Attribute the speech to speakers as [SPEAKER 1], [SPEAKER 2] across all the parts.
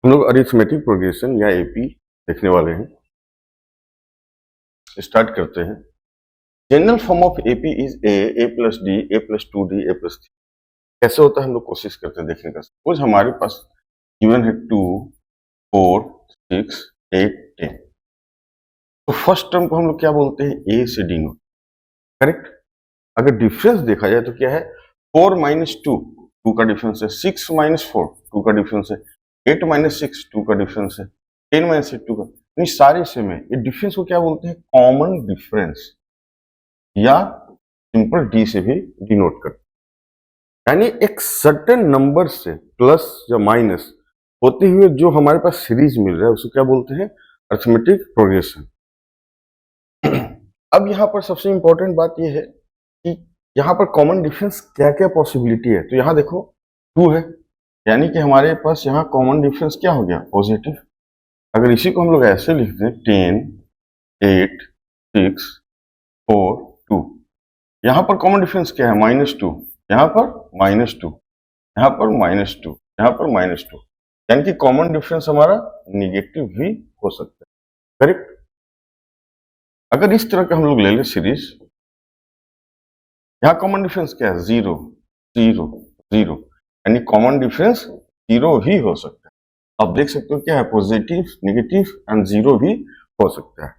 [SPEAKER 1] हम लोग arithmetic progression या एपी देखने वाले हैं। स्टार्ट करते हैं। General form of AP is a plus D, A plus 2d, A plus 3। कैसे होता है हम लोग कोशिश करते हैं देखने का। सपोज हमारे पास गिवन है 2, 4, 6, 8, 10। तो फर्स्ट टर्म को हम लोग क्या बोलते हैं, ए से डी नोट, करेक्ट। अगर डिफरेंस देखा जाए तो क्या है, 4 माइनस 2, 2 का डिफरेंस है। 6 माइनस 4, 2 का डिफरेंस है। 8 माइनस 6, 2 का डिफरेंस है। 10 माइनस 6, 2 का। नहीं, सारे सेम है। ये डिफरेंस को क्या बोलते हैं, कॉमन डिफरेंस, या सिंपल डी से भी डिनोट करते हैं। यानी एक सर्टेन नंबर से प्लस या माइनस होते हुए जो हमारे पास सीरीज मिल रहा है उसको क्या बोलते हैं, अरिथमेटिक प्रोग्रेशन। अब यहाँ पर सबसे इंपॉर्टेंट बात यह है कि यहाँ पर कॉमन डिफरेंस क्या क्या पॉसिबिलिटी है। तो यहाँ देखो 2 है, यानी कि हमारे पास यहाँ कॉमन डिफरेंस क्या हो गया, पॉजिटिव। अगर इसी को हम लोग ऐसे लिख दें 10, 8, 6, 4, 2, यहाँ पर कॉमन डिफरेंस क्या है, -2, यहाँ पर -2, यहाँ पर -2, यहाँ पर -2, यानी कि कॉमन डिफरेंस हमारा निगेटिव भी हो सकता है, करेक्ट। अगर इस तरह का हम लोग ले लें सीरीज, यहाँ कॉमन डिफरेंस क्या है, 0, 0, 0, यानी कॉमन डिफरेंस 0 ही हो सकता है। आप देख सकते हो क्या है, पॉजिटिव, नेगेटिव एंड 0 भी हो सकता है।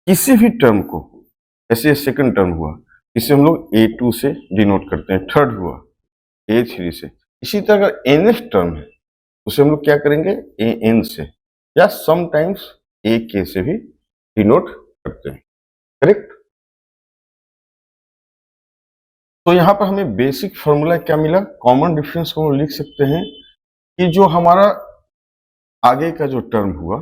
[SPEAKER 1] किसी भी टर्म को, ऐसे सेकंड टर्म हुआ, इसे हम लोग A2 से डिनोट करते हैं। थर्ड हुआ A3 से। इसी तरह अगर nth टर्म है उसे हम लोग क्या करेंगे, AN से, या समटाइम्स AK से भी डिनोट करते हैं, करेक्ट। तो यहाँ पर हमें बेसिक फॉर्मूला क्या मिला, कॉमन डिफरेंस को लिख सकते हैं कि जो हमारा आगे का जो टर्म हुआ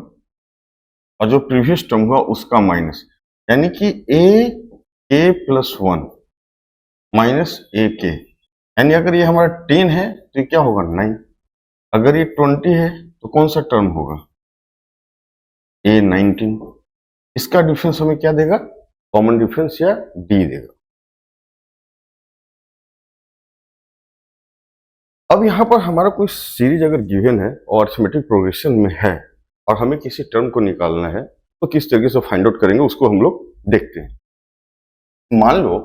[SPEAKER 1] और जो प्रीवियस टर्म हुआ उसका माइनस, यानी कि AK+1 माइनस AK, यानी अगर ये हमारा 10 है तो ये क्या होगा, 9। अगर ये 20 है तो कौन सा टर्म होगा, A19। इसका डिफरेंस हमें क्या देगा, कॉमन डिफरेंस या D देगा। अब यहाँ पर हमारा कोई सीरीज अगर गिवन है और अरिथमेटिक प्रोग्रेशन में है और हमें किसी टर्म को निकालना है तो किस तरीके से फाइंड आउट करेंगे उसको हम लोग देखते हैं। मान लो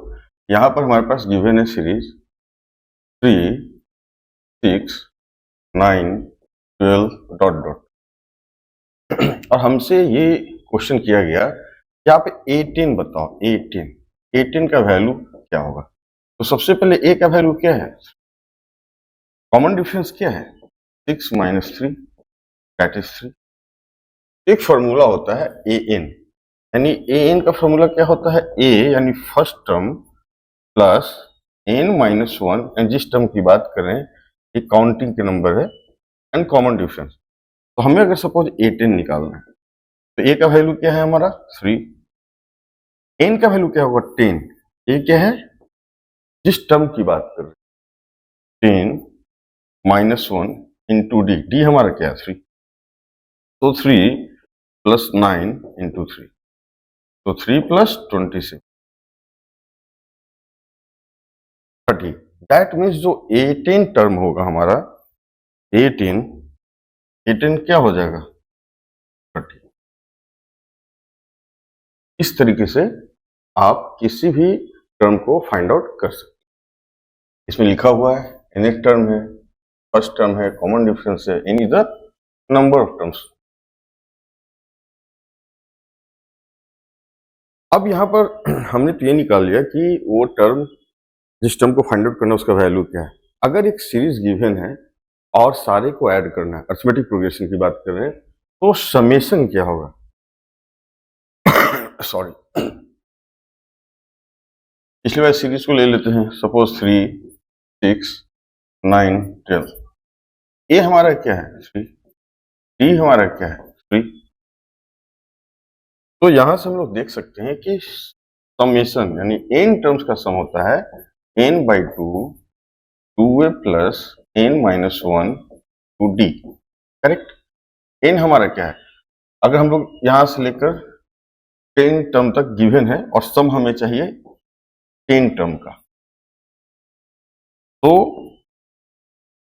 [SPEAKER 1] यहाँ पर हमारे पास गिवन है सीरीज 3, 6, 9, 12 डॉट डॉट, और हमसे ये क्वेश्चन किया गया कि आप 18 बताओ, 18 का वैल्यू क्या होगा। तो सबसे पहले A का वैल्यू क्या है, कॉमन डिफरेंस क्या है, 6 माइनस 3 दैट इज 3। एक फॉर्मूला होता है AN, यानी AN का फॉर्मूला क्या होता है, A यानी first term plus N-1, and जिस टर्म की बात करें ये काउंटिंग के नंबर है, एंड कॉमन डिफरेंस। तो हमें अगर सपोज 18 निकालना है तो A का वैल्यू क्या है हमारा 3, N का वैल्यू क्या होगा 10, A क्या है जिस टर्म की बात कर रहे हैं 10 -1 इंटू D हमारा क्या है 3, तो 3 + 9 इंटू 3, तो 3 + 26 30। दैट मीन्स जो 18 टर्म होगा हमारा 18 क्या हो जाएगा 30। इस तरीके से आप किसी भी टर्म को फाइंड आउट कर सकते हैं। इसमें लिखा हुआ है nth टर्म है, फर्स्ट टर्म है, कॉमन डिफरेंस है, n is the number of terms. अब यहाँ पर हमने तो ये निकाल लिया कि वो टर्म, जिस टर्म को फाइंड आउट करना है उसका वैल्यू क्या है। अगर एक सीरीज गिवन है और सारे को ऐड करना है, अरिथमेटिक प्रोग्रेशन की बात कर रहे हैं, तो समेशन क्या होगा सॉरी, इसलिए मैं सीरीज को ले लेते हैं। सपोज 3, 6, 9, 12, ए हमारा क्या है 3, डी हमारा क्या है 3। तो यहां से हम लोग देख सकते हैं कि समेशन यानी n टर्म्स का सम होता है n/2 2a + n-1 to d, correct. n हमारा क्या है, अगर हम लोग यहां से लेकर 10 टर्म तक गिवन है और सम हमें चाहिए 10 टर्म का, तो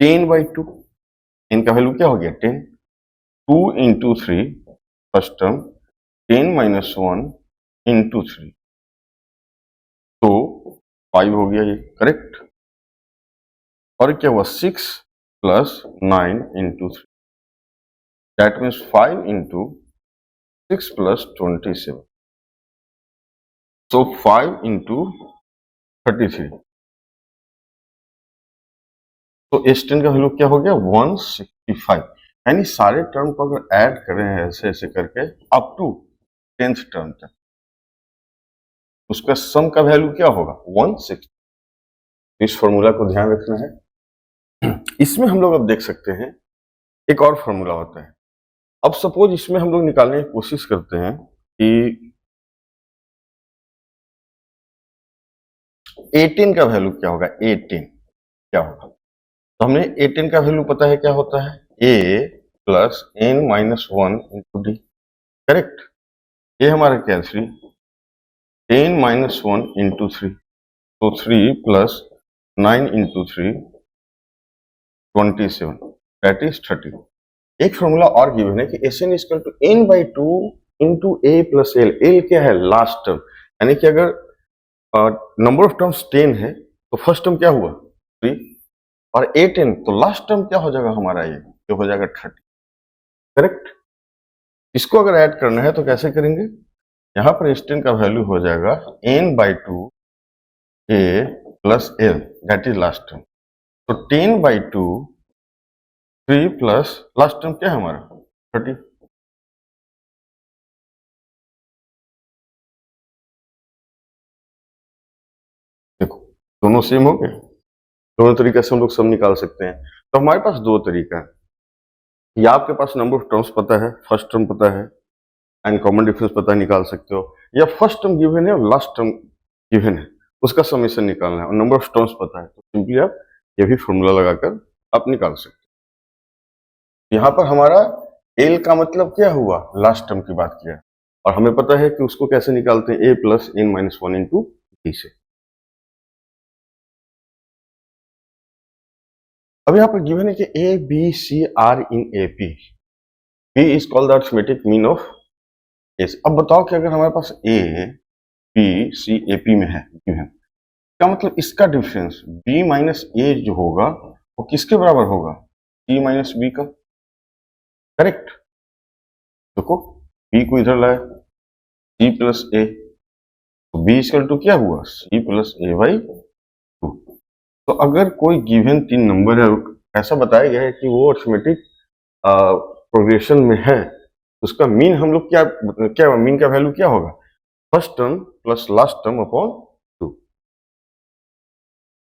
[SPEAKER 1] 10/2 n का वैल्यू क्या हो गया 10, 2 into 3 first term, 10 minus 1 into 3, तो 5 हो गया ये, करेक्ट। और क्या हुआ 6 plus 9 into 3, that means 5 into 6 plus 27, so 5 into 33, तो S10 का वैल्यू क्या हो गया 165। यानी सारे टर्म को अगर ऐड करें ऐसे ऐसे करके अप टू 10th टर्म तक, उसका सम का वैल्यू क्या होगा 160। इस फॉर्मूला को ध्यान रखना है। इसमें हम लोग अब देख सकते हैं एक और फॉर्मूला होता है। अब सपोज इसमें हम लोग निकालने की कोशिश करते हैं कि 18 का वैल्यू क्या होगा, 18 क्या होगा। तो हमने 18 का वैल्यू पता है क्या होता है, a plus n minus 1 into D, correct. ये हमारा क्या है 3, 10 माइनस 1 इंटू 3, तो 3 प्लस 9 इंटू 3 27, दैट इज 30। एक फॉर्मूला और गिवन है कि Sn equal to n by 2 into a plus l। l क्या है लास्ट टर्म, यानी कि अगर नंबर ऑफ टर्म्स 10 है तो फर्स्ट टर्म क्या हुआ 3, और 18 तो लास्ट टर्म क्या हो जाएगा हमारा ये हो जाएगा 30, करेक्ट। इसको अगर ऐड करना है तो कैसे करेंगे, यहां पर S10 का वैल्यू हो जाएगा n by 2 a plus l, that is last term. तो 10 बाई 2 3 प्लस लास्ट टर्म क्या है हमारा 30। देखो दोनों सेम हो गए, दोनों तरीके से हम लोग सब निकाल सकते हैं। तो हमारे पास दो तरीका है, या आपके पास नंबर ऑफ टर्म्स पता है, फर्स्ट टर्म पता है एंड कॉमन डिफरेंस पता है, निकाल सकते हो, या फर्स्ट टर्म गिवन है और लास्ट टर्म गिवन है उसका समेशन निकालना है और नंबर ऑफ टर्म्स पता है, तो सिंपली आप ये भी फॉर्मूला लगाकर आप निकाल सकते हो। यहाँ पर हमारा एल का मतलब क्या हुआ, लास्ट टर्म की बात किया, और हमें पता है कि उसको कैसे निकालते हैं, A plus N minus 1 into D से। अब यहाँ पर गिवन है कि A B C are in A P, B is called the arithmetic mean of S. अब बताओ कि अगर हमारे पास ए बी सी ए पी में है गिवन, क्या मतलब इसका डिफरेंस बी माइनस ए जो होगा वो किसके बराबर होगा, सी माइनस बी का, करेक्ट। देखो बी को इधर लाए, सी प्लस ए, तो बी इक्वल टू क्या हुआ सी प्लस ए बाई 2। तो अगर कोई गिवन तीन नंबर है, ऐसा बताया गया है कि वो अरिथमेटिक प्रोग्रेशन में है, तो उसका मीन हम लोग क्या मीन का वैल्यू क्या होगा, first term plus last term upon